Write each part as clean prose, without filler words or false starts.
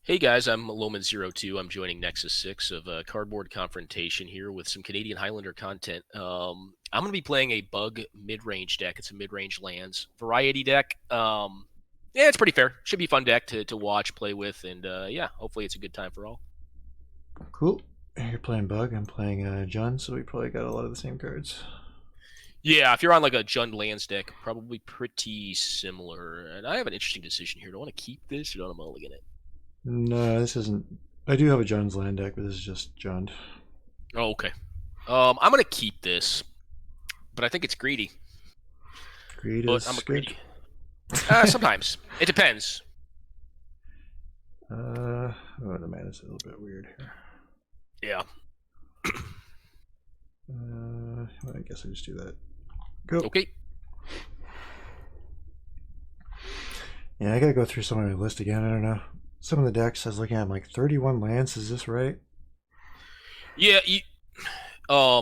Hey guys, I'm lowman02. I'm joining Nexus 6 of Cardboard Confrontation here with some Canadian Highlander content. I'm going to be playing a bug mid-range deck. It's a mid-range lands variety deck. Yeah, it's pretty fair. Should be a fun deck to watch, play with, and yeah, hopefully it's a good time for all. Cool. You're playing Bug, I'm playing Jun, so we probably got a lot of the same cards. Yeah, if you're on like a Jund lands deck, probably pretty similar. And I have an interesting decision here. Do I want to keep this or do I want to mulligan it? No, this isn't. I do have a Jun's land deck, but this is just Jund. Oh, okay. I'm going to keep this, but I think it's greedy. Greed But I'm is a good. greedy. Sometimes. It depends. Oh, the mana's a little bit weird here. Yeah. I guess I just do that. Go. Okay. Yeah, I gotta go through some of my list again. I don't know. Some of the decks I was looking at, I'm like 31 lands. Is this right? Yeah. Here's a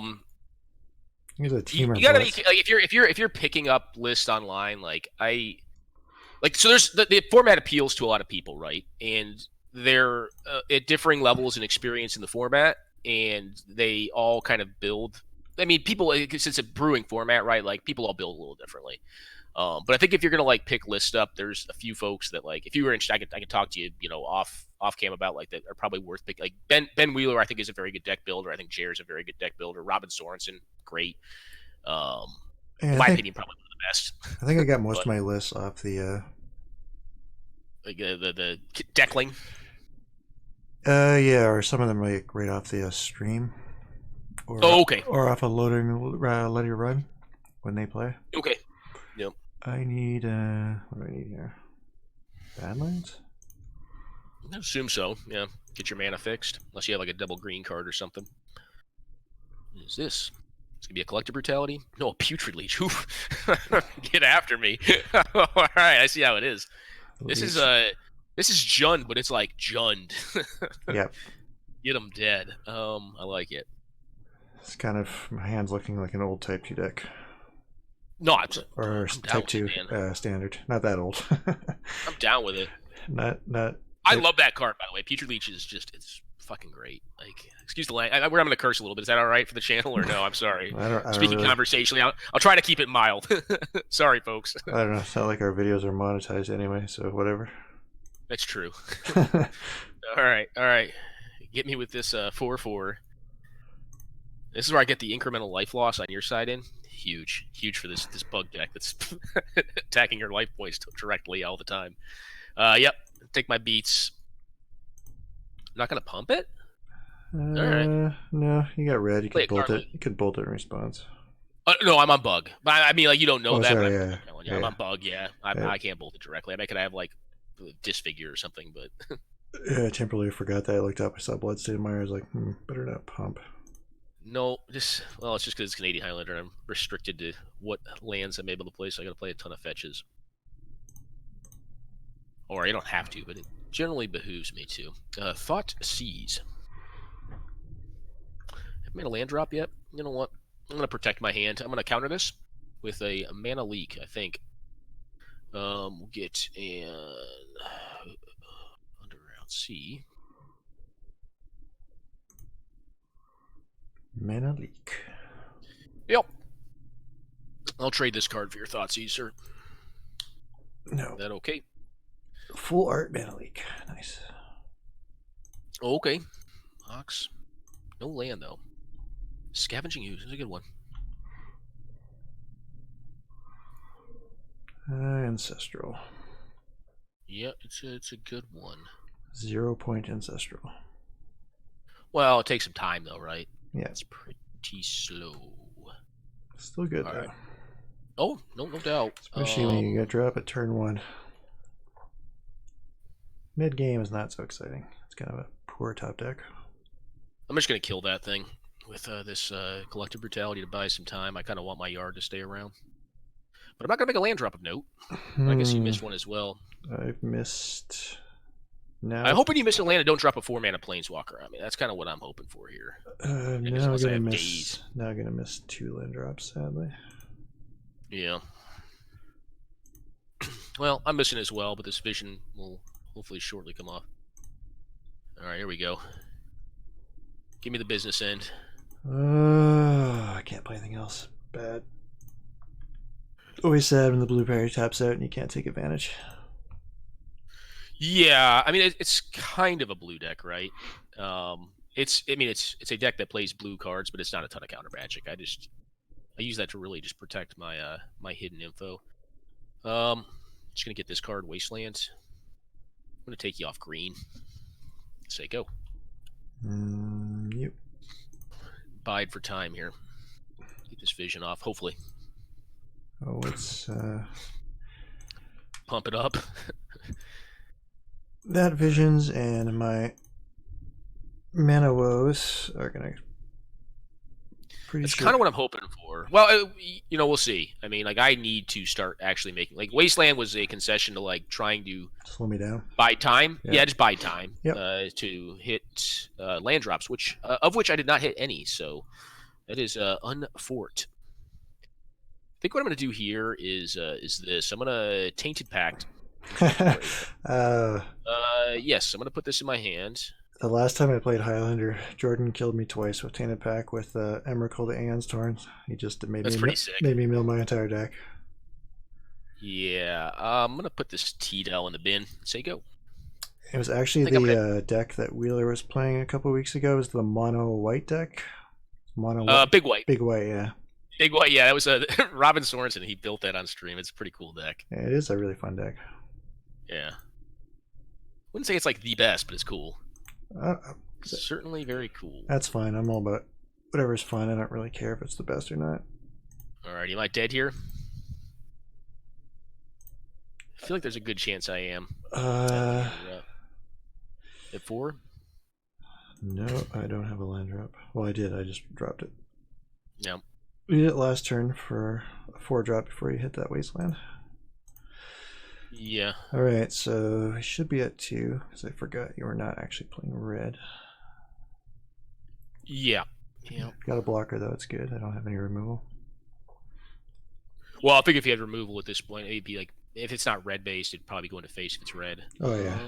You Teamer gotta be Blitz. like if you're picking up lists online, so there's the format appeals to a lot of people, right? And they're at differing levels and experience in the format, and they all kind of build. I mean, people, because it's a brewing format, right? Like people all build a little differently. But I think if you're gonna like pick list up, there's a few folks that like if you were interested, I could talk to you, off cam about like that are probably worth picking. Like Ben Wheeler, I think is a very good deck builder. I think Jair's a very good deck builder. Robin Sorensen, great. Um, in And my opinion, probably one of the best. I think I got most But of my lists off the. like the Deckling. Yeah, or some of them like right off the stream. Oh, okay, Or off a loading let you run when they play. okay, yep. I need what do I need here? Badlands? I assume so. Yeah, get your mana fixed unless you have like a double green card or something. What is this? It's gonna be a collective brutality. No, a putrid leech. Oof. Get after me. All right, I see how it is. This is this is Jund, but it's like Jund. Yep. Get them dead. I like it. It's kind of my hand's looking like an old Type 2 deck. No, Or I'm down Type with it, 2 man. standard. Not that old. I'm down with it. not I type, love that card, by the way. Putrid Leech is it's fucking great. Like, excuse the language. I'm going to curse a little bit. Is that all right for the channel or no? I'm sorry. I don't Speaking really conversationally, I'll try to keep it mild. Sorry, folks. I don't know. It's not like our videos are monetized anyway, so whatever. That's true. All right, all right. Get me with this 4/4. This is where I get the incremental life loss on your side in. Huge, huge for this bug deck that's attacking your life points directly all the time. Yep. Take my beats. I'm not gonna pump it. All right. No, you got red. You Play could it bolt card. it. You could bolt it in response. No, I'm on bug. But I mean, like you don't know Oh, that, but sorry. I'm Yeah, telling you, I'm yeah, on bug. Yeah, yeah. I can't bolt it directly. I mean, I could have like disfigure or something, but Yeah, I temporarily forgot that. I looked up. I saw Bloodstain Mire. I was like, better not pump. no. It's just because it's Canadian Highlander. I'm restricted to what lands I'm able to play, so I got to play a ton of fetches. Or I don't have to, but it generally behooves me to. Thought Seize. Haven't made a land drop yet. You know what? I'm gonna protect my hand. I'm gonna counter this with a mana leak. I think. We'll get an Underground Sea. Mana leak. Yep. I'll trade this card for your Thoughtseize, sir. No. Is that okay? Full art mana leak. Nice. Okay. Ox. No land though. Scavenging Ooze is a good one. Ancestral. Yeah, it's a good one. 0 point ancestral. Well, it takes some time though, right? Yeah. It's pretty slow. Still good All though. right. Oh, no doubt. Especially when you get drop at turn 1. Mid game is not so exciting. It's kind of a poor top deck. I'm just gonna kill that thing with this collective brutality to buy some time. I kind of want my yard to stay around, but I'm not gonna make a land drop of note. I guess you missed one as well. I've missed. Now I'm hoping you miss a land and don't drop a 4-mana planeswalker. I mean, that's kind of what I'm hoping for here. now I'm gonna miss. Now I'm gonna miss 2 land drops, sadly. Yeah. Well, I'm missing as well, but this vision will hopefully shortly come off. All right, here we go. Give me the business end. I can't play anything else. Bad. Always sad when the blue parry taps out and you can't take advantage. Yeah, I mean it's kind of a blue deck, right? It's a deck that plays blue cards, but it's not a ton of counter magic. I use that to really just protect my my hidden info. Just gonna get this card, Wasteland. I'm gonna take you off green. Say go. Yep. Bide for time here. Get this vision off, hopefully. Oh, it's Pump it up. that visions and my mana woes are gonna. That's kind of what I'm hoping for. Well, we'll see. I mean, like I need to start actually making like Wasteland was a concession to like trying to slow me down. Buy time. Yep. Yeah, just buy time Yep. to hit land drops, which of which I did not hit any. So that is unfort. I think what I'm going to do here is this. I'm going to Tainted Pact. Yes, I'm going to put this in my hand. The last time I played Highlander, Jordan killed me twice with Tainted Pack with Emrakul the Aeon's Torrents. He just made me mill my entire deck. Yeah, I'm going to put this T-Del in the bin. Say go. It was actually the deck that Wheeler was playing a couple weeks ago. It was the mono white deck. Big white. Big white, yeah. Big white, yeah. That was Robin Sorensen. He built that on stream. It's a pretty cool deck. Yeah, it is a really fun deck. Yeah. Wouldn't say it's like the best, but it's cool. Certainly very cool. That's fine. I'm all about whatever's fun. I don't really care if it's the best or not. Alright, am I dead here? I feel like there's a good chance I am. At 4? No, I don't have a land drop. Well, I did. I just dropped it. Yeah. We did it last turn for a 4 drop before you hit that Wasteland. Yeah. Alright, so I should be at 2 because I forgot you were not actually playing red. Yeah. Yeah. Got a blocker though, it's good. I don't have any removal. Well, I think if you had removal at this point, it'd be like, if it's not red based, it'd probably go into face if it's red. Oh yeah.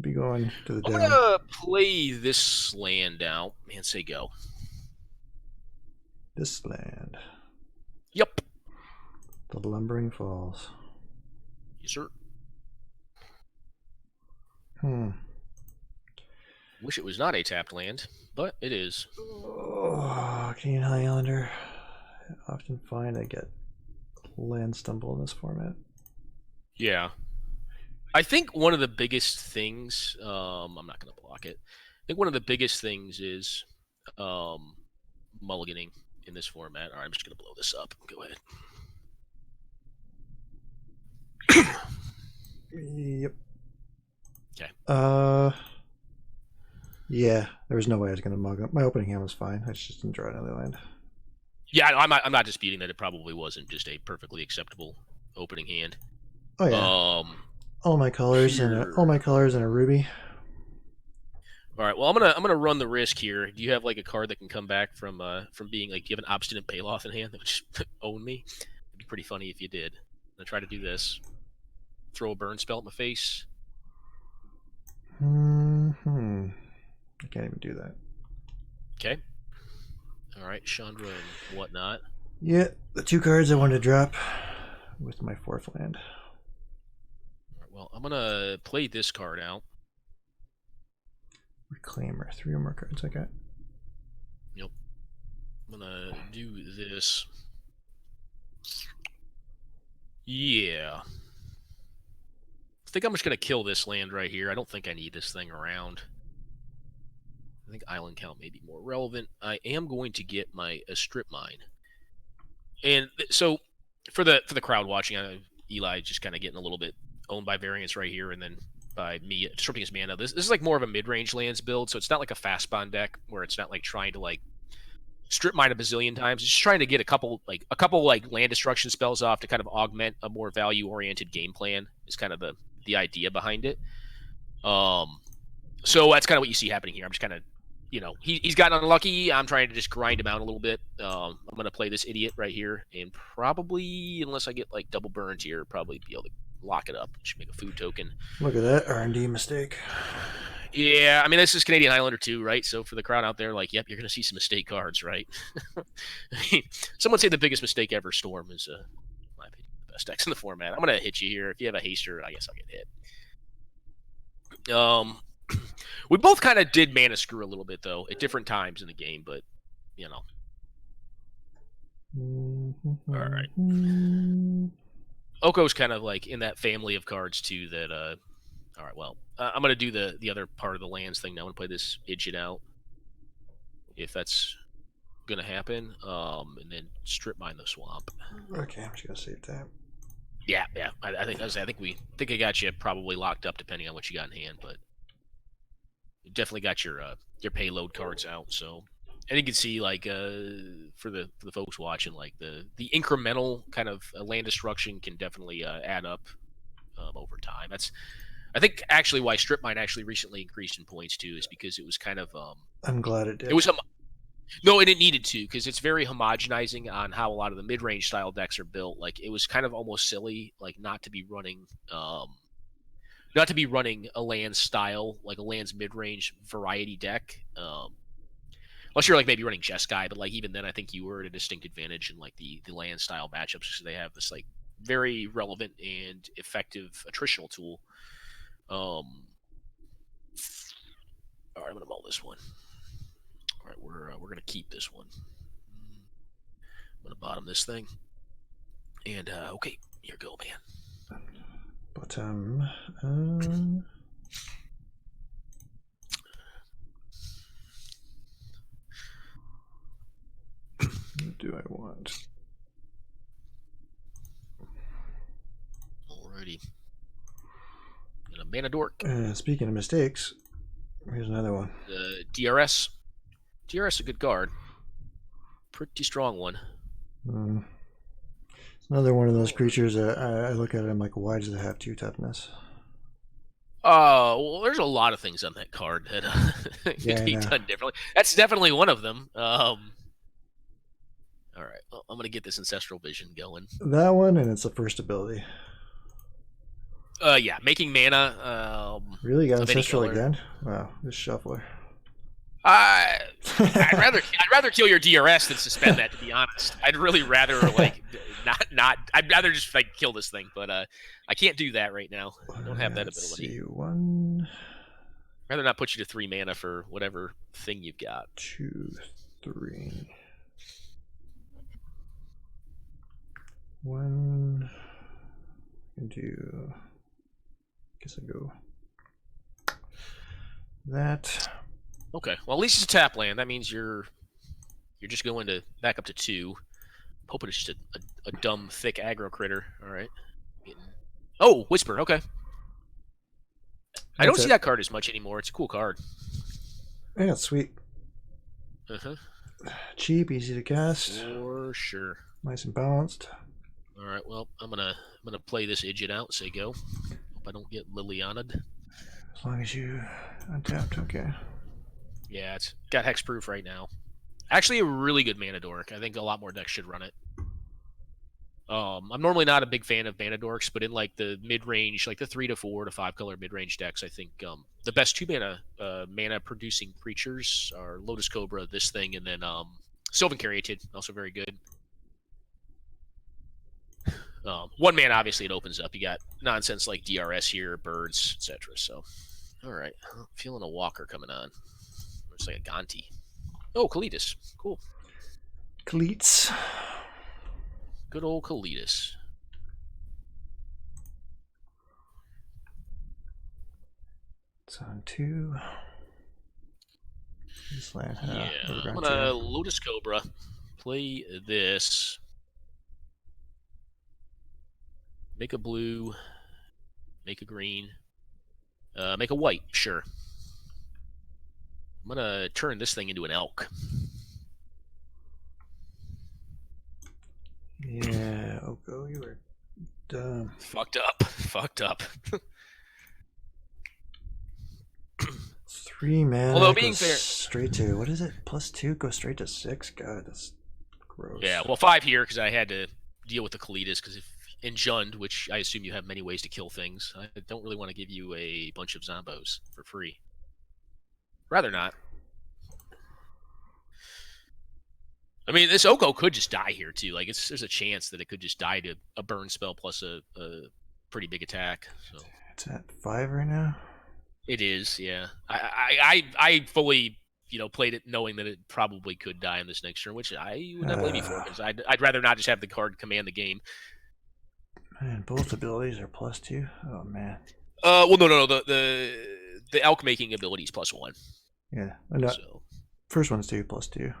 Be going to the down. I'm gonna play this land out and say go. This land. Yep. The Lumbering Falls. Yes, sir. Wish it was not a tapped land, but it is. Oh, Canadian Highlander. I often find I get land stumble in this format. Yeah. I think one of the biggest things, I'm not going to block it. I think one of the biggest things is mulliganing in this format. All right, I'm just going to blow this up. Go ahead. Yep. Okay. Yeah, there was no way I was going to mug up. My opening hand was fine. I just didn't draw another land. Yeah, I'm not disputing that it probably wasn't just a perfectly acceptable opening hand. Oh yeah. All my colors and a ruby. All right. Well, I'm gonna run the risk here. Do you have like a card that can come back from being like, do you have an obstinate Baloth in hand that would just own me? It'd be pretty funny if you did. I'm gonna try to do this. Throw a burn spell at my face. I can't even do that. Okay. All right, Chandra and whatnot. Yeah, the 2 cards I wanted to drop with my 4th land. All right, well, I'm gonna play this card out. Reclaimer, 3 or more cards I got. Yep. I'm gonna do this. Yeah. I think I'm just gonna kill this land right here. I don't think I need this thing around. I think island count may be more relevant. I am going to get my strip mine. And so for the crowd watching, Eli just kind of getting a little bit owned by variance right here, and then by me stripping his mana. This is like more of a mid-range lands build, so it's not like a fast spawn deck where it's not like trying to like strip mine a bazillion times. It's just trying to get a couple land destruction spells off to kind of augment a more value-oriented game plan. Is kind of the idea behind it. So that's kind of what you see happening here. I'm just kind of, he's gotten unlucky. I'm trying to just grind him out a little bit. I'm going to play this idiot right here, and probably, unless I get like double burns here, probably be able to lock it up. Should make a food token. Look at that R&D mistake. Yeah, I mean, this is Canadian Highlander 2, right? So for the crowd out there, like, yep, you're going to see some mistake cards, right? I mean, someone say the biggest mistake ever, Storm, is, in my opinion, the best decks in the format. I'm going to hit you here. If you have a haster, I guess I'll get hit. We both kind of did mana screw a little bit, though, at different times in the game, but, you know. All right. Oko's kind of like in that family of cards, too, that, all right, well, I'm going to do the other part of the lands thing now. I'm going to play this Idjit out, if that's going to happen, and then strip mine the swamp. Okay, I'm just going to save that. Yeah. I think I got you probably locked up depending on what you got in hand, but you definitely got your payload cards out. So and you can see, like, for the folks watching, like the incremental kind of land destruction can definitely add up over time. That's, I think, actually why strip mine actually recently increased in points too, is because it was kind of I'm glad it did. It was no, and it needed to, because it's very homogenizing on how a lot of the mid-range style decks are built. Like, it was kind of almost silly, like, not to be running a land style, like a land's mid-range variety deck. Unless you're, like, maybe running Jeskai, but, like, even then I think you were at a distinct advantage in, like, the land style matchups, because they have this, like, very relevant and effective attritional tool. All right, I'm gonna mull this one. All right, we're gonna keep this one. I'm gonna bottom this thing. And okay, here go, man. Bottom. What do I want? Alrighty. And a mana dork. Speaking of mistakes, here's another one. DRS. DRS is a good card. Pretty strong one. It's another one of those creatures that I look at it, I'm like, why does it have 2 toughness? Well, there's a lot of things on that card that could be done differently. That's definitely one of them. All right, well, I'm gonna get this Ancestral Vision going. That one, and it's the first ability. Yeah, making mana. Really, got Ancestral again? Wow, this shuffler. I'd rather kill your DRS than suspend that, to be honest. I'd really rather, like, not. I'd rather just, like, kill this thing, but I can't do that right now. I don't have that ability. See, 1. I'd rather not put you to 3 mana for whatever thing you've got. 2, 3. 1. I can do. Guess I go that. Okay, well, at least it's a tap land. That means you're just going to back up to 2. I'm hoping it's just a dumb, thick aggro critter. All right. Oh, Whisper. Okay. I don't see that card as much anymore. It's a cool card. Yeah, it's sweet. Cheap, easy to cast. For sure. Nice and balanced. All right. Well, I'm gonna play this Idjit out. Say go. Hope I don't get Liliana'd. As long as you untapped, okay. Yeah, it's got hexproof right now. Actually, a really good mana dork. I think a lot more decks should run it. I'm normally not a big fan of mana dorks, but in, like, the mid-range, like the 3 to 4 to 5 color mid-range decks, I think the best 2 mana producing creatures are Lotus Cobra, this thing, and then Sylvan Caryatid, also very good. 1 mana, obviously, it opens up. You got nonsense like DRS here, birds, etc. So, all right, I'm feeling a walker coming on. It's like a Gonti. Oh, Kalitas. Cool. Cleats. Good old Kalitas. It's on 2. This land, yeah, I'm gonna Lotus Cobra. Play this. Make a blue. Make a green. Make a white, sure. I'm gonna turn this thing into an elk. Yeah, Oko, you were dumb. Fucked up. 3 mana. Although being fair, straight to, what is it? +2 goes straight to 6. God, that's gross. Yeah, well, 5 here because I had to deal with the Kalitas, because if in Jund, which I assume you have many ways to kill things, I don't really want to give you a bunch of zombos for free. Rather not. I mean, this Oko could just die here too. Like, there's a chance that it could just die to a burn spell plus a pretty big attack. So it's at 5 right now. It is, yeah. I fully, played it knowing that it probably could die in this next turn, which I would not blame you for, because I'd rather not just have the card command the game. Man, both abilities are +2. Oh man. Well, no. The elk making ability is +1. Yeah. No, so. First one's 2 +2.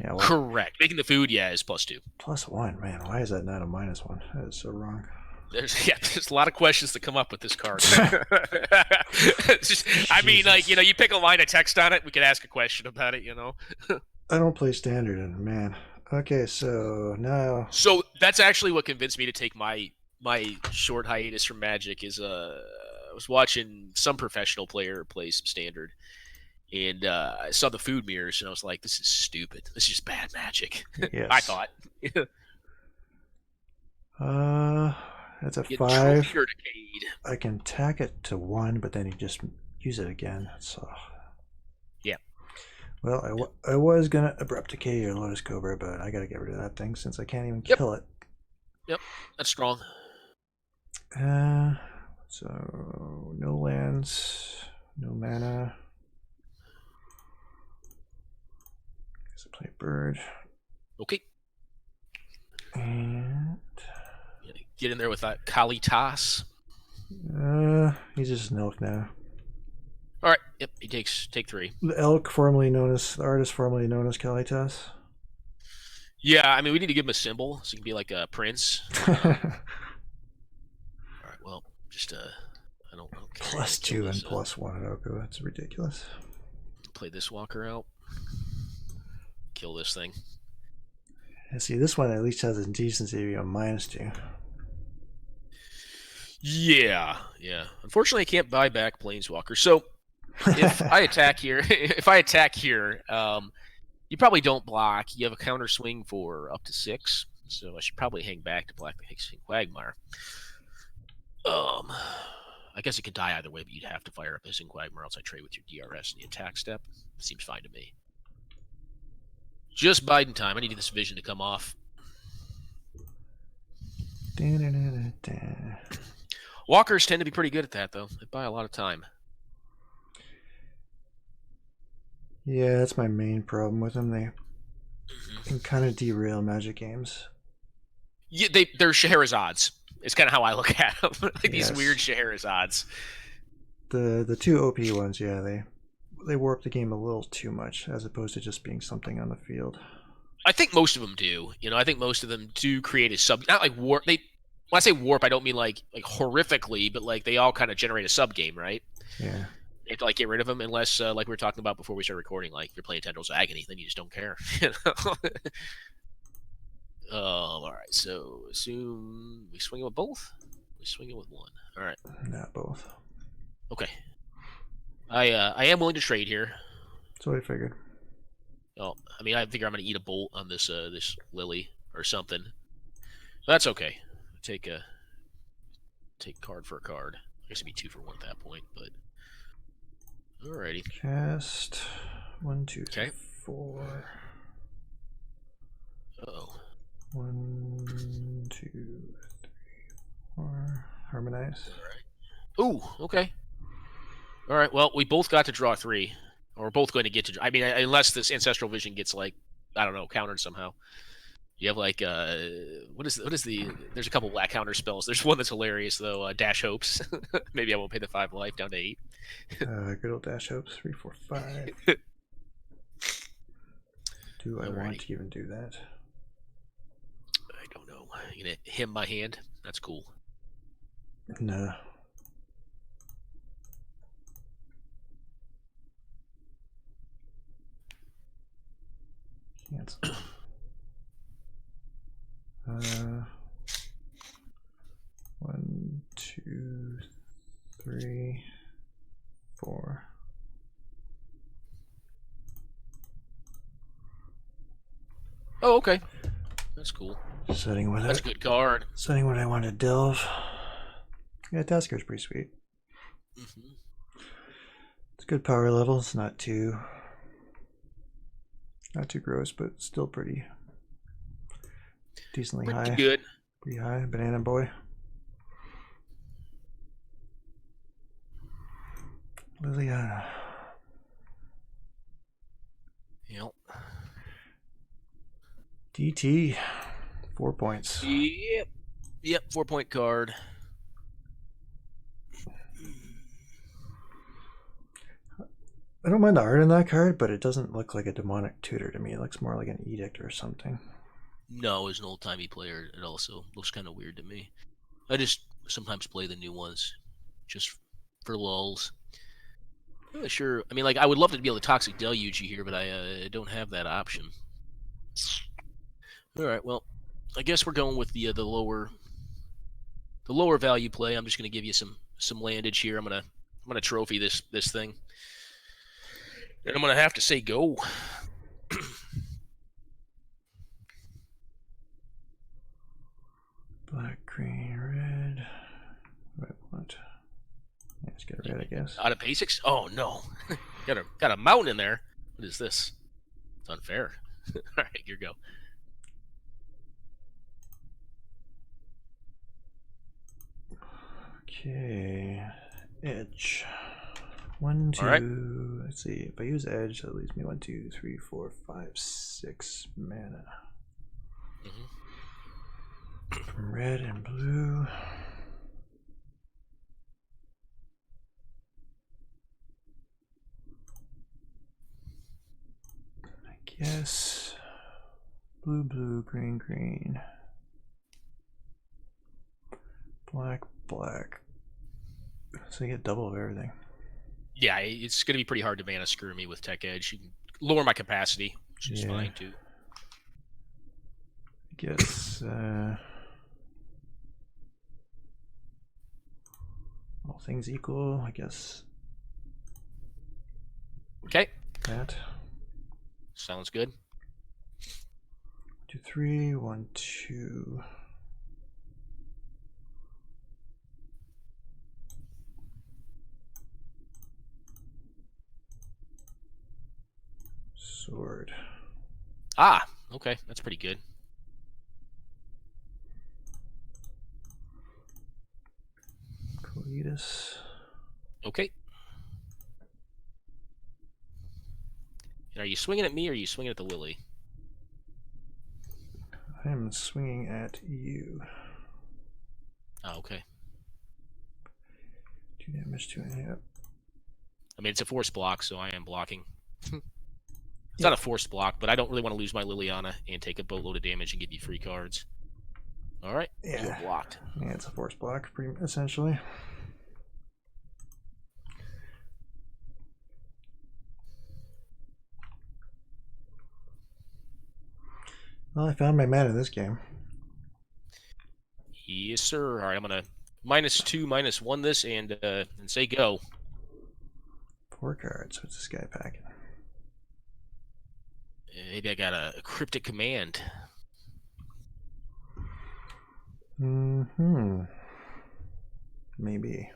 Yeah. Well, correct. Making the food, yeah, is +2. +1, man. Why is that not a -1? That is so wrong. There's a lot of questions that come up with this card. I mean, like, you pick a line of text on it, we could ask a question about it, I don't play standard, and man. Okay, so now. So that's actually what convinced me to take my short hiatus from Magic. Is I was watching some professional player play some standard, and I saw the food mirrors, and I was like, "This is stupid. This is just bad Magic." Yes. I thought. That's a 5. I can tack it to 1, but then you just use it again. So. Yeah. Well, I was gonna Abrupt Decay your Lotus Cobra, but I gotta get rid of that thing since I can't even kill it. Yep, that's strong. So no lands, no mana. Guess I play bird. Okay. And get in there with that Kalitas. He's just an elk now. All right. Yep. He take 3. The elk, the artist formerly known as Kalitas. Yeah, I mean, we need to give him a symbol so he can be like a prince. All right. Well, just I don't know. +2 and +1 at Oko. That's ridiculous. Play this walker out. Kill this thing. See, this one at least has a decency to be a -2. Yeah. Unfortunately, I can't buy back Planeswalker. So if I attack here, you probably don't block. You have a counter swing for up to 6, so I should probably hang back to block the Hixing Quagmire. I guess it could die either way, but you'd have to fire up Hissing Quagmire, else I trade with your DRS in the attack step. Seems fine to me. Just biding time. I need this vision to come off. Walkers tend to be pretty good at that, though. They buy a lot of time. Yeah, that's my main problem with them. They can kind of derail Magic games. Yeah, they're Shahrazad's. It's kind of how I look at them. Like these weird Shahrazad's. The 2 OP ones, yeah, they warp the game a little too much as opposed to just being something on the field. I think most of them do. I think most of them do create a sub. Not like warp. When I say warp, I don't mean like horrifically, but like they all kind of generate a sub game, right? Yeah. You have to like get rid of them unless, like we were talking about before we started recording, like if you're playing Tendrils of Agony, then you just don't care. All right. So assume we swing it with both. We swing it with 1. All right. Not both. Okay. I am willing to trade here. That's what I figured. Oh, I mean, I figure I'm going to eat a bolt on this this Lily or something. That's okay. Take card for a card. I guess it'd be 2 for 1 at that point, but alrighty. Cast 1, 2, 3, 4. Uh-oh. 1, 2, 3, 4. Harmonize. All right. Ooh, okay. All right, well, we both got to draw 3. Or we're both going to get to... I mean, unless this Ancestral Vision gets, like, I don't know, countered somehow. You have, like, what is the... There's a couple black counter spells. There's one that's hilarious, though. Dash Hopes. Maybe I won't pay the 5 life down to 8. Good old Dash Hopes. 3, 4, 5. Do I want to even do that? I don't know. You going to him my hand? That's cool. No. Cancel. 1, 2, 3, 4. Oh, okay. That's cool. Setting what That's a good card. Setting what I want to delve. Yeah, Tasker's pretty sweet. It's good power level. It's not too gross, but still pretty decently pretty high. Good. Pretty high. Banana boy. Liliana. Yep. DT. 4 points. Yep. 4-point card. I don't mind the art in that card, but it doesn't look like a demonic tutor to me. It looks more like an edict or something. No, as an old-timey player, it also looks kind of weird to me. I just sometimes play the new ones just for lulz. I'm not sure. I mean, like, I would love to be able to Toxic Deluge you here, but I don't have that option. All right, well, I guess we're going with the lower value play. I'm just going to give you some landage here. I'm gonna trophy this thing, and I'm gonna have to say go. Black, green, red. What I want? Let's get red, I guess. Out of basics? Oh no, got a mountain in there. What is this? It's unfair. All right, here we go. Okay, edge. 1, 2. Right. Let's see. If I use edge, that leaves me 1, 2, 3, 4, 5, 6 mana. From red and blue. I guess blue, blue, green, green. Black, black. So you get double of everything. Yeah, it's going to be pretty hard to mana screw me with Tech Edge. You can lower my capacity, which is fine too. I guess all things equal, I guess. Okay. That sounds good. 2, 3, 1, 2. Sword. Ah, okay, that's pretty good. Coetus. Okay. And are you swinging at me or are you swinging at the Lily? I am swinging at you. Oh, okay. 2 damage, 2 yep. I mean, it's a force block, so I am blocking. It's not a forced block, but I don't really want to lose my Liliana and take a boatload of damage and give you free cards. All right, you're blocked. Yeah, it's a force block, essentially. Well, I found my mana in this game. Yes, sir. All right, I'm gonna -2, -1 this and say go. 4 cards. What's this guy packing? Maybe I got a cryptic command. Maybe.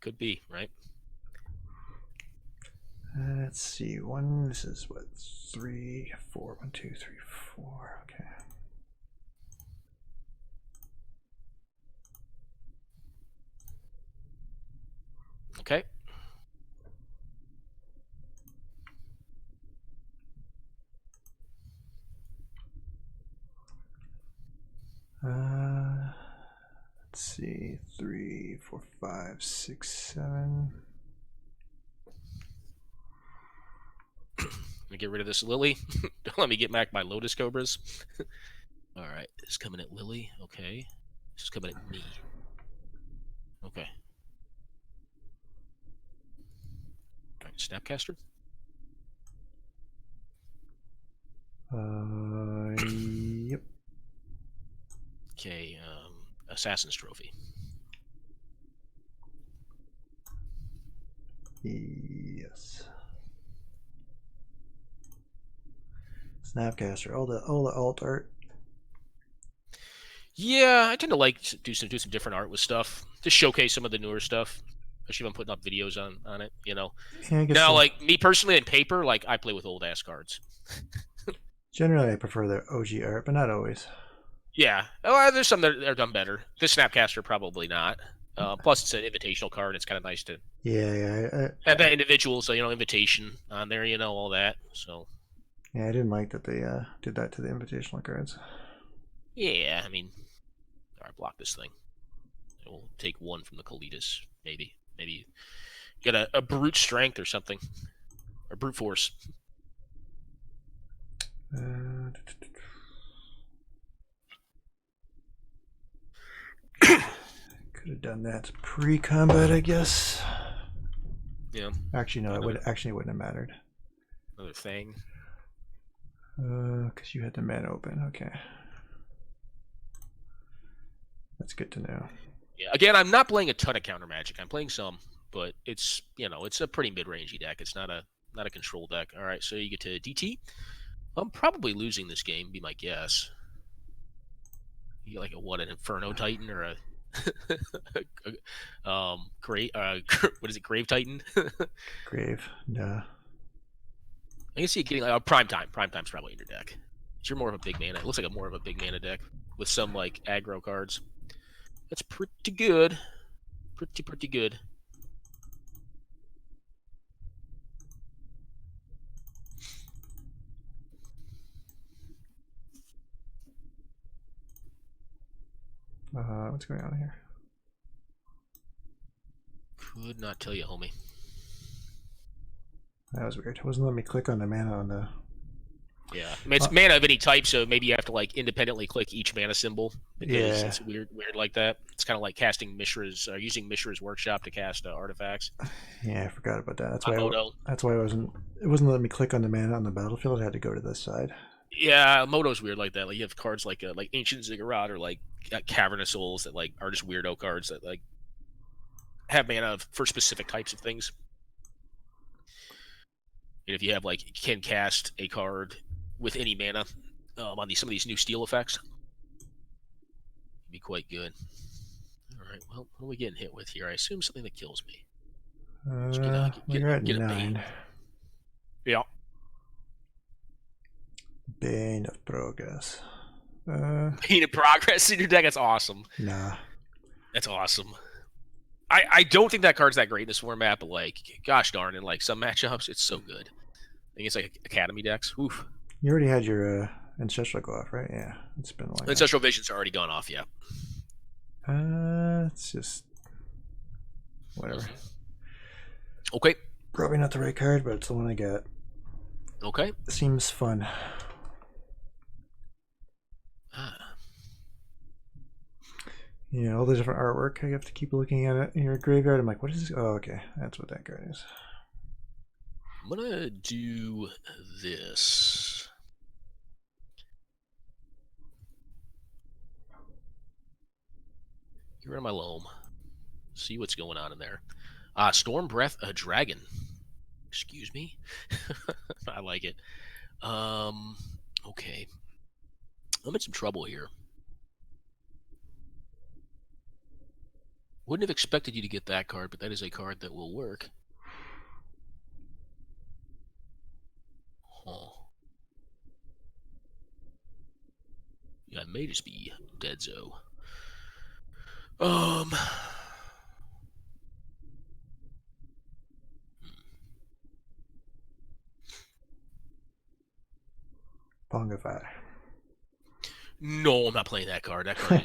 Could be, right? Let's see. This is what? 3, 4. 1, 2, 3, 4. Okay. Okay. Let's see. 3, 4, 5, 6, 7. Let me get rid of this Lily. Don't let me get back my Lotus Cobras. All right, it's coming at Lily. Okay, this is coming at me. Okay. All right, Snapcaster. Yep. Okay, Assassin's Trophy. Yes. Snapcaster, all the alt art. Yeah, I tend to like to do some different art with stuff to showcase some of the newer stuff. especially if I'm putting up videos on it. Yeah, I guess Now, so. like me personally, in paper, like I play with old ass cards. Generally, I prefer the OG art, but not always. Yeah, well, there's some that are done better. The Snapcaster probably not. Plus, it's an invitational card. It's kind of nice to Yeah. have that individual, so invitation on there. All that. So Yeah, I didn't like that they did that to the invitational cards. yeah, I mean, all right, block this thing. We'll take one from the Kalitas, maybe get a brute strength or something, or brute force. Could have done that pre-combat, I guess. Yeah. Actually, no, it wouldn't have mattered. Another thing. Because you had the mana open. Okay. That's good to know. Yeah. Again, I'm not playing a ton of counter magic. I'm playing some, but it's it's a pretty mid-rangey deck. It's not a control deck. All right, so you get to DT. I'm probably losing this game. Be my guess. You get like an Inferno Titan or a great what is it, Grave Titan? Grave, no. I can see it getting like Prime Time. Prime Time's probably in your deck. You're more of a big mana. It looks like more of a big mana deck with some like aggro cards. That's pretty good. Pretty good. What's going on here? Could not tell you, homie. That was weird. It wasn't letting me click on the mana on the... Yeah, I mean, it's mana of any type, so maybe you have to like independently click each mana symbol because it's weird like that. It's kind of like casting Mishra's, using Mishra's Workshop to cast artifacts. Yeah, I forgot about that. That's why it wasn't letting me click on the mana on the battlefield. I had to go to this side. Yeah, Moto's weird like that. Like you have cards like Ancient Ziggurat or like Cavern of Souls that like are just weirdo cards that like have mana for specific types of things. And if you have like can cast a card with any mana on some of these new steel effects, it'd be quite good. All right, well, what are we getting hit with here? I assume something that kills me. You're at 9. Yeah. Bane of Progress. Bane of Progress in your deck? That's awesome. Nah. That's awesome. I don't think that card's that great in this format, but like, gosh darn, in like some matchups, it's so good. I think it's like Academy decks. Oof. You already had your Ancestral go off, right? Yeah, it's been a long Ancestral Vision's already gone off, yeah. It's just whatever. Okay. Probably not the right card, but it's the one I got. Okay. Seems fun. Yeah, all the different artwork. I have to keep looking at it in your graveyard. I'm like, what is this? Oh, okay. That's what that card is. I'm gonna do this. Get rid of my loam. See what's going on in there. Storm Breath, a dragon. Excuse me. I like it. Okay. I'm in some trouble here. Wouldn't have expected you to get that card, but that is a card that will work. Huh. Yeah, I may just be deadzo. Bongify. No, I'm not playing that card. That card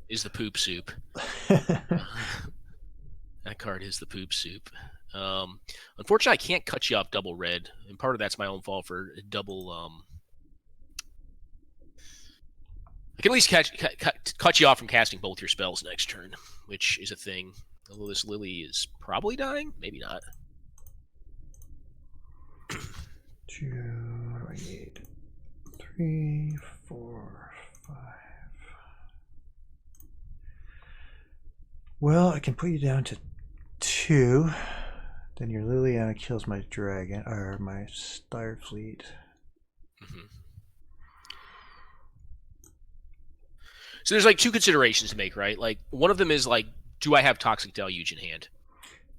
is the poop soup. That card is the poop soup. Unfortunately, I can't cut you off double red, and part of that's my own fault for double. I can at least cut you off from casting both your spells next turn, which is a thing. Although this Lily is probably dying, maybe not. 2, what do I need? 3, 4, 5. Well, I can put you down to 2. Then your Liliana kills my dragon, or my Starfleet. Mm-hmm. So there's like two considerations to make, right? Like one of them is like, do I have Toxic Deluge in hand?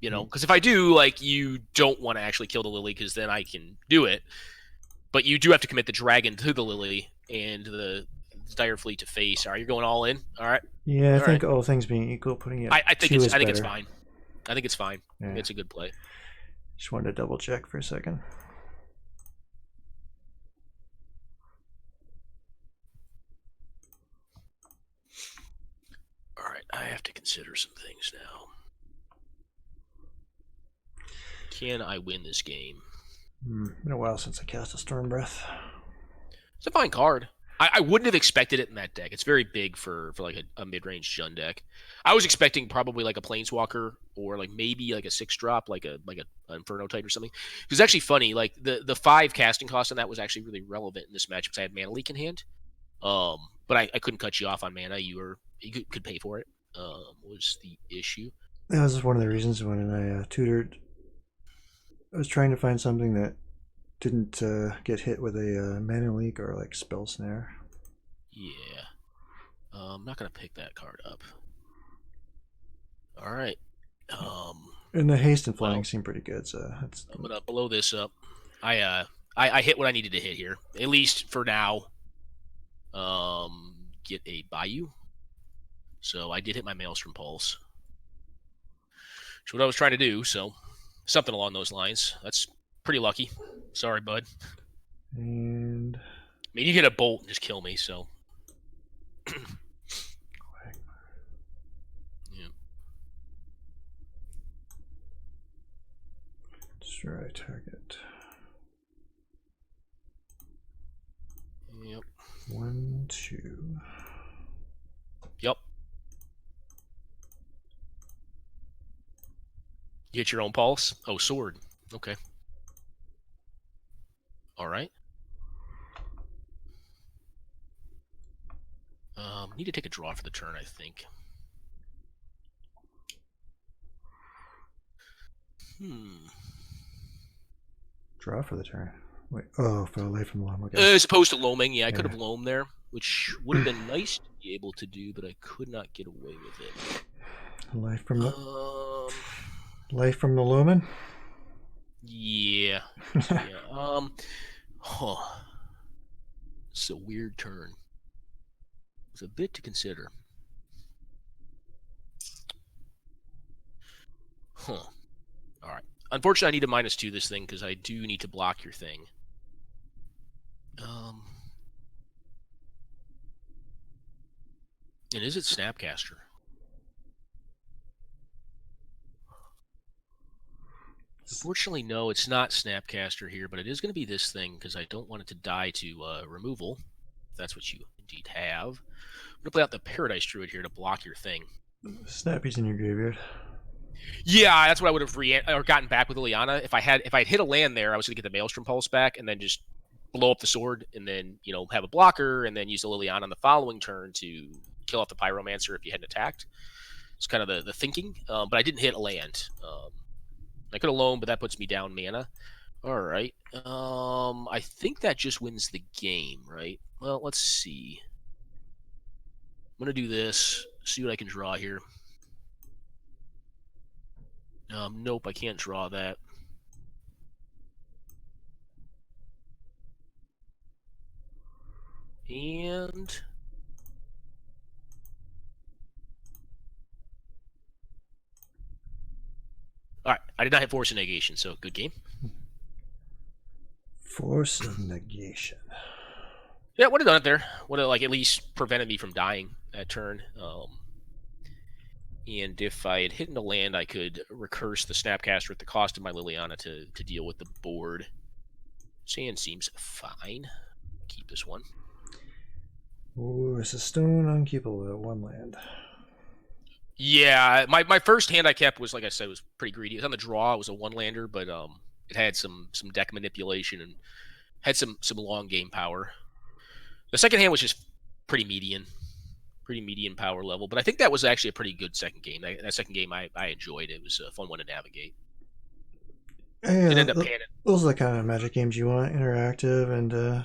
You know, because if I do, like, you don't want to actually kill the Lily because then I can do it. But you do have to commit the dragon to the Lily and the dire fleet to face. All right, you're going all in. All right. Yeah, I All think right. all things being equal, putting it I think two it's is I think it's better. fine. I think it's fine. Yeah. It's a good play. Just wanted to double check for a second. All right, I have to consider some things now. Can I win this game? Been a while since I cast a Storm Breath. It's a fine card. I wouldn't have expected it in that deck. It's very big for like a mid-range Jund deck. I was expecting probably like a Planeswalker or like maybe like a 6-drop, like a Inferno type or something. It was actually funny. Like the 5 casting cost on that was actually really relevant in this match because I had Mana Leak in hand. But I couldn't cut you off on mana. You could pay for it. Was the issue. That was one of the reasons when I tutored. I was trying to find something that didn't get hit with a mana leak or like spell snare. Yeah. I'm not gonna pick that card up. All right. And the haste and flying seem pretty good, so that's. I'm gonna blow this up. I hit what I needed to hit here, at least for now. Get a Bayou. So I did hit my Maelstrom Pulse. Which is what I was trying to do, so something along those lines. That's pretty lucky. Sorry, bud. And I mean, you get a bolt and just kill me, so. Yeah. Destroy target. Yep. 1, 2. Yep. You hit your own pulse? Oh, sword. Okay. All right. Need to take a draw for the turn, I think. Draw for the turn. Wait, oh, for away from the loam. Okay. As opposed to loaming, yeah, I could have loam there, which would have been nice to be able to do, but I could not get away with it. Life from the life from the lumen. Yeah. Yeah. Huh. It's a weird turn. It's a bit to consider. Huh. All right. Unfortunately, I need a -2 this thing because I do need to block your thing. And is it Snapcaster? Unfortunately, no, it's not Snapcaster here, but it is going to be this thing because I don't want it to die to removal. If that's what you indeed have. I'm going to play out the Paradise Druid here to block your thing. Snappy's in your graveyard. Yeah, that's what I would have gotten back with Liliana. If I had hit a land there, I was going to get the Maelstrom Pulse back and then just blow up the sword and then, you know, have a blocker and then use the Liliana on the following turn to kill off the Pyromancer if you hadn't attacked. It's kind of the thinking, but I didn't hit a land. I could have loaned, but that puts me down mana. All right. I think that just wins the game, right? Well, let's see. I'm going to do this, see what I can draw here. Nope, I can't draw that. And all right, I did not hit Force of Negation, so good game. Force of Negation. Yeah, would have done it there. Would have like at least prevented me from dying that turn. And if I had hit a land, I could recurse the Snapcaster at the cost of my Liliana to deal with the board. Sand seems fine. Keep this one. Ooh, it's a stone unkeepable at 1 land. Yeah, my first hand I kept was, like I said, was pretty greedy. It was on the draw. It was a 1-lander, but it had some deck manipulation and had some long game power. The second hand was just pretty median power level, but I think that was actually a pretty good second game. That second game I enjoyed. It was a fun one to navigate. Yeah, It ended up panning. Those are the kind of Magic games you want, interactive and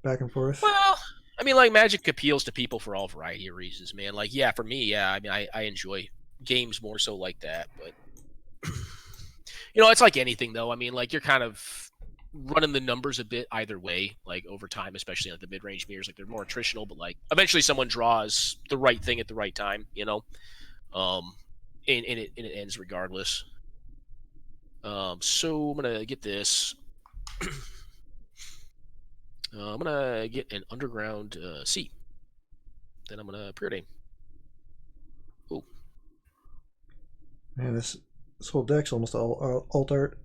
back and forth. Well, I mean, like, Magic appeals to people for all variety of reasons, man. Like, yeah, for me, yeah, I mean, I enjoy games more so like that, but It's like anything though. I mean, like you're kind of running the numbers a bit either way, like over time, especially like the mid-range mirrors, like they're more attritional, but like eventually someone draws the right thing at the right time, and it ends regardless. So I'm gonna get this. I'm gonna get an underground C. Then I'm gonna preordain. Oh, Man, this whole deck's almost all alt art.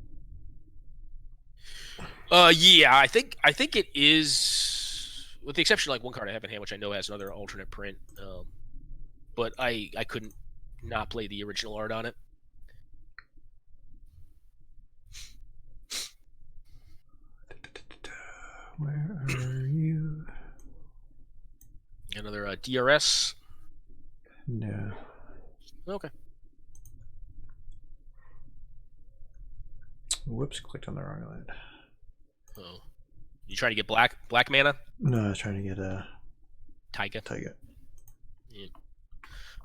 Yeah, I think it is, with the exception of like one card I have in hand, which I know has another alternate print. But I couldn't not play the original art on it. Where are you? Another DRS. No. Okay. Whoops, clicked on the wrong land. Oh, you trying to get black mana? No, I was trying to get Taiga. Yeah.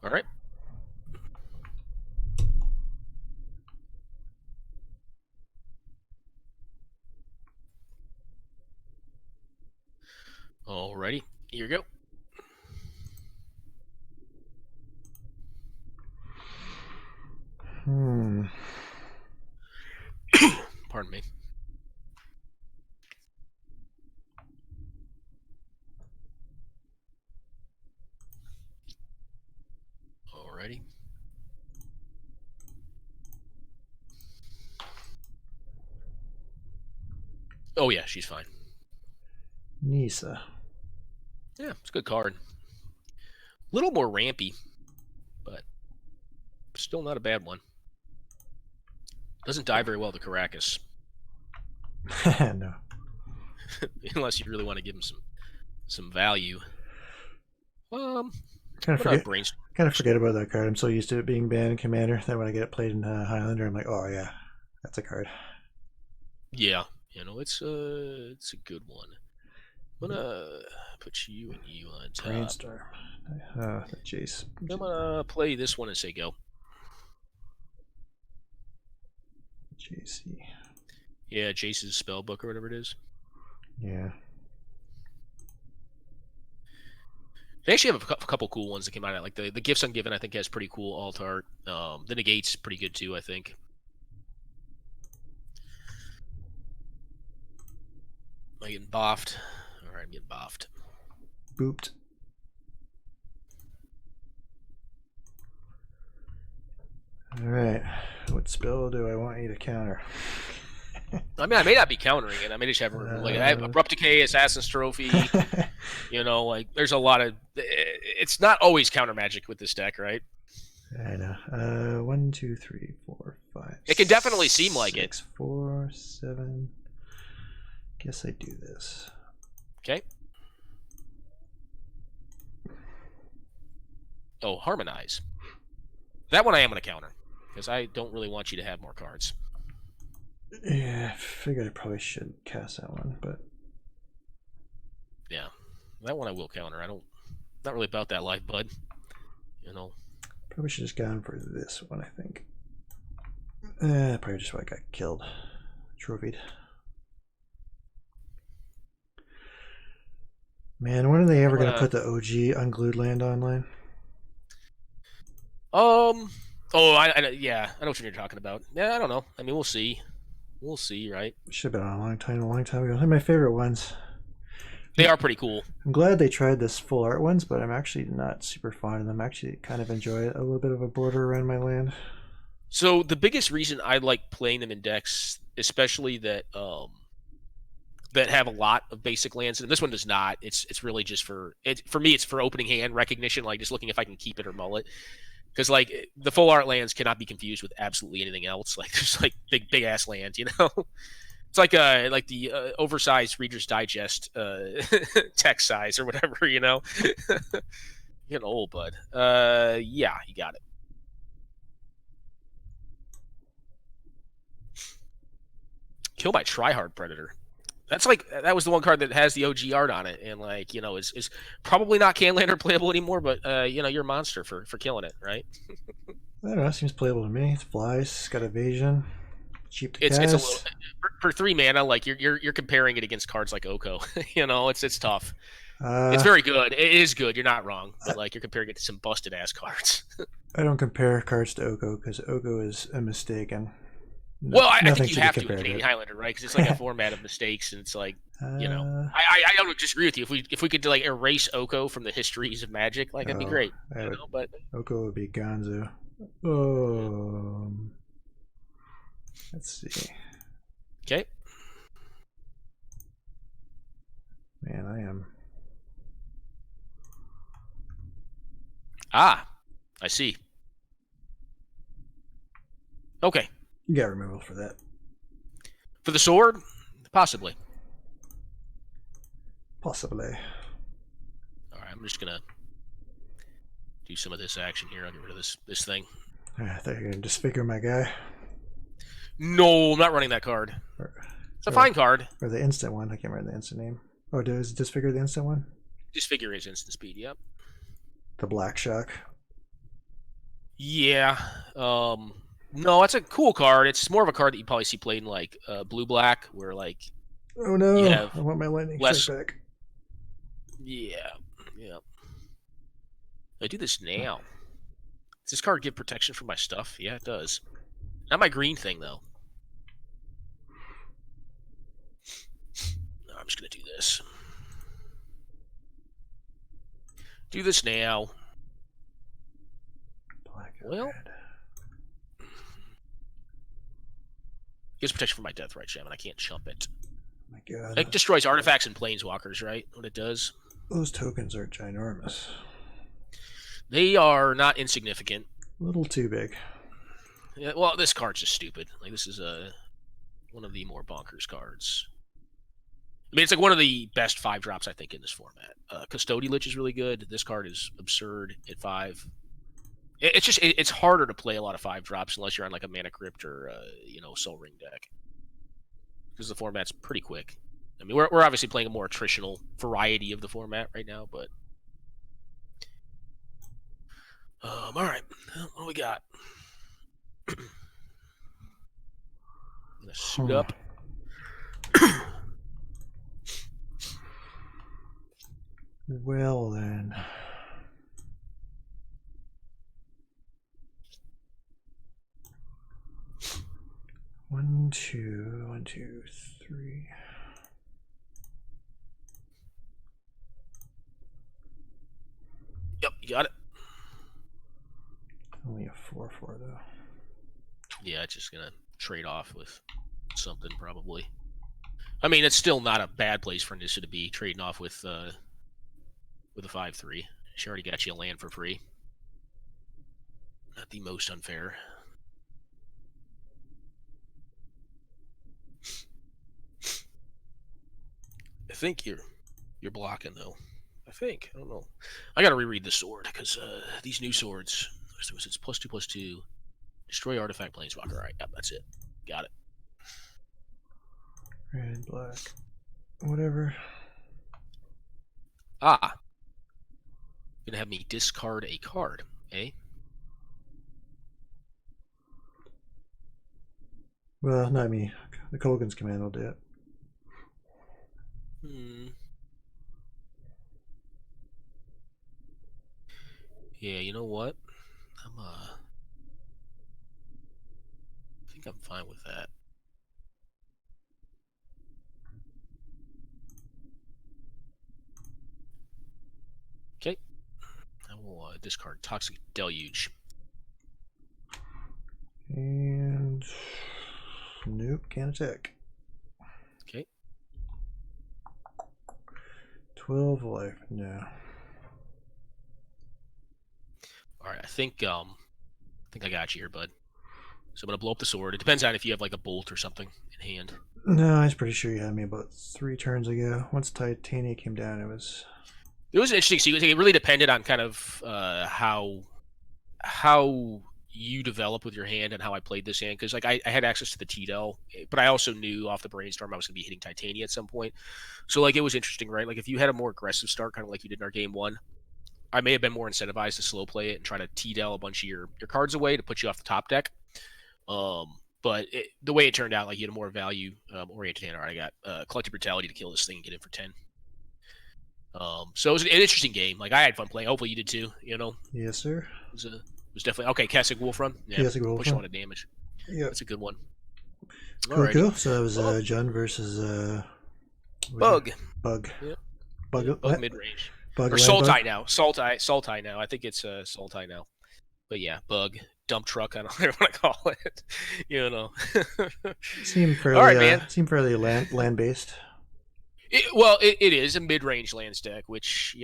All right. Alrighty, here you go. Pardon me. Alrighty. Oh yeah, she's fine. Nisa. Yeah, it's a good card. A little more rampy, but still not a bad one. Doesn't die very well to Caracas. No. Unless you really want to give him some value. Kind of forget about that card. I'm so used to it being banned in Commander that when I get it played in Highlander, I'm like, oh yeah, that's a card. Yeah, it's a good one. I'm gonna put you and you on top. Brainstorm. The Jace. I'm gonna play this one and say go. JC. Yeah, Jace's spellbook or whatever it is. Yeah. They actually have a couple cool ones that came out. Like the Gifts Ungiven, I think has pretty cool alt art. The Negate's pretty good too, I think. Am I getting boffed? All right, I'm getting boffed. Booped. All right. What spell do I want you to counter? I mean, I may not be countering it. I may just have like I have Abrupt Decay, Assassin's Trophy. Like there's a lot of. It's not always counter magic with this deck, right? I know. 1, 2, 3, 4, 5. It can definitely seem like 6, 4, 7. Guess I do this. Okay. Oh, Harmonize. That one I am going to counter because I don't really want you to have more cards. Yeah, I figured I probably should cast that one, but yeah, that one I will counter. Not really about that life, bud. Probably should just gone for this one. I think. Probably just why I got killed, trophied. Man, when are they ever gonna put the OG unglued land online? Oh, yeah, I know what you're talking about. Yeah, I don't know. I mean, we'll see. We'll see, right? Should have been on a long time ago. They're my favorite ones. They are pretty cool. I'm glad they tried this full art ones, but I'm actually not super fond of them. I actually kind of enjoy a little bit of a border around my land. So the biggest reason I like playing them in decks, especially that have a lot of basic lands, and this one does not. It's really just for me. It's for opening hand recognition, like just looking if I can keep it or mull it. Because like the full art lands cannot be confused with absolutely anything else. Like there's like big ass lands, It's like the oversized Reader's Digest text size or whatever, You're getting old, bud. Yeah, you got it. Kill my Tryhard Predator. That was the one card that has the OG art on it, and is probably not Canlander playable anymore, but you're a monster for killing it, right? I don't know, it seems playable to me. It flies, it's got evasion. Cheap to it's a little cast. for 3 mana. Like you're comparing it against cards like Oko. It's tough. It's Uh, very good. It is good. You're not wrong, but like you're comparing it to some busted ass cards. I don't compare cards to Oko because Oko is a mistake and Well, I nothing think you should be have to in compared to Canadian it. Highlander, right? Because it's like a format of mistakes, and it's like uh, I don't disagree with you. If we could like erase Oko from the histories of Magic, like that'd be oh, great. I would. But Oko would be Gonzo. yeah. Let's see. Okay. Man, I am. Ah, I see. Okay. You got removal for that. For the sword, possibly. Possibly. All right, I'm just gonna do some of this action here. I'll get rid of this thing. I thought you were gonna disfigure my guy. No, I'm not running that card. It's a fine card. Or the instant one. I can't remember the instant name. Oh, does it disfigure the instant one? Disfigure his instant speed. Yep. The Black Shock. Yeah. No, it's a cool card. It's more of a card that you probably see played in like blue-black, where like Oh no! you have I want my lightning less. strike back. Yeah. Yeah. I do this now. Does this card give protection for my stuff? Yeah, it does. Not my green thing though. No, I'm just gonna do this. Do this now. Black and Well, red. gives protection for my death, right, Shaman? I can't chump it. My God. It destroys artifacts and planeswalkers, right? What it does. Those tokens are ginormous. They are not insignificant. A little too big. Yeah, well, this card's just stupid. Like this is one of the more bonkers cards. I mean, it's like one of the best 5-drops I think in this format. Custody Lich is really good. This card is absurd at 5. It's harder to play a lot of 5-drops unless you're on like a Mana Crypt or Soul Ring deck, because the format's pretty quick. I mean, we're obviously playing a more attritional variety of the format right now, but all right, what do we got? I'm gonna suit up. Well then. One, two, three. Yep, you got it. Only a 4/4 though. Yeah, it's just gonna trade off with something probably. I mean, it's still not a bad place for Nissa to be trading off with a 5/3. She already got you a land for free. Not the most unfair. I think you're blocking though. I don't know. I gotta reread the sword because these new swords. It's +2/+2. Destroy artifact planeswalker. All right, yep, that's it. Got it. Red, black, whatever. Ah, gonna have me discard a card, eh? Well, not me. The Colgan's command will do it. Yeah, you know what? I think I'm fine with that. Okay. I will discard Toxic Deluge. And nope, can't attack. Okay. 12 life, no. All right, I think I got you here, bud. So I'm gonna blow up the sword. It depends on if you have like a bolt or something in hand. No, I was pretty sure you had me about 3 turns ago. Once Titania came down, it was an interesting sequence. It really depended on kind of how you develop with your hand and how I played this hand, because like I had access to the T-Del, but I also knew off the brainstorm I was gonna be hitting Titania at some point. So like it was interesting, right? Like if you had a more aggressive start, kind of like you did in our game 1, I may have been more incentivized to slow play it and try to T-Del a bunch of your cards away to put you off the top deck. But the way it turned out, like you had a more value oriented hand. All right, I got collective brutality to kill this thing and get in for 10. So it was an interesting game. Like I had fun playing. Hopefully you did too. You know. Yes, sir. It was definitely okay. Kessig Wolf Run. Yeah, Kessig Wolf push a Run. lot of damage. Yep. That's a good one. Cool, cool. So that was John versus Bug. Bug. Yeah. Bug. Yeah, Bug Midrange. Bug. Or Sultai now. Sultai now. I think it's Sultai now. But yeah, Bug. Dump truck. I don't know what I want to call it. You know. Seem fairly. All right, man. Seem fairly land based. It is a mid-range lands deck, which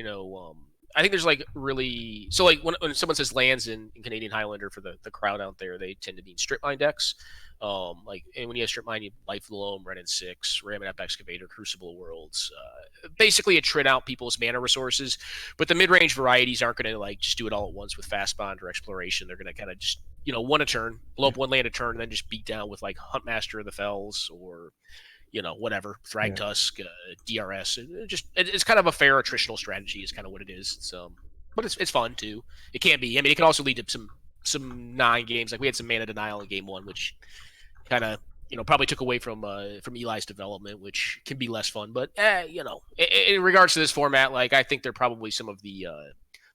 I think there's like really so like when someone says lands in Canadian Highlander for the crowd out there, they tend to mean strip mine decks. Like and when you have strip mine, you Life of the Loam, Ren and 6, Ram and Up Excavator, Crucible of Worlds, basically a trin out people's mana resources. But the mid-range varieties aren't going to like just do it all at once with fast bond or exploration. They're going to kind of just one a turn, blow up one land a turn, and then just beat down with like Huntmaster of the Fells or whatever, Thragtusk, DRS. It's kind of a fair attritional strategy is kind of what it is. So, but it's fun too. It can be. I mean, it can also lead to some 9 games. Like we had some mana denial in game 1, which kind of probably took away from Eli's development, which can be less fun. But in regards to this format, like I think they're probably some of the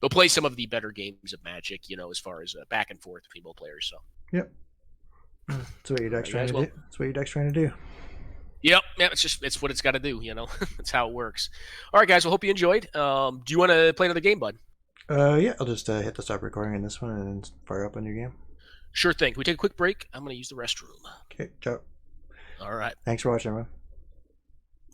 they'll play some of the better games of Magic. As far as back and forth between both players. So. Yep. That's what your deck's trying to do. That's what your deck's trying to do. Yep, yeah, it's what it's got to do, That's how it works. All right, guys, well, hope you enjoyed. Do you want to play another game, bud? Yeah, I'll just hit the stop recording in this one and then fire up on your game. Sure thing. Can we take a quick break? I'm going to use the restroom. Okay, ciao. All right. Thanks for watching, everyone.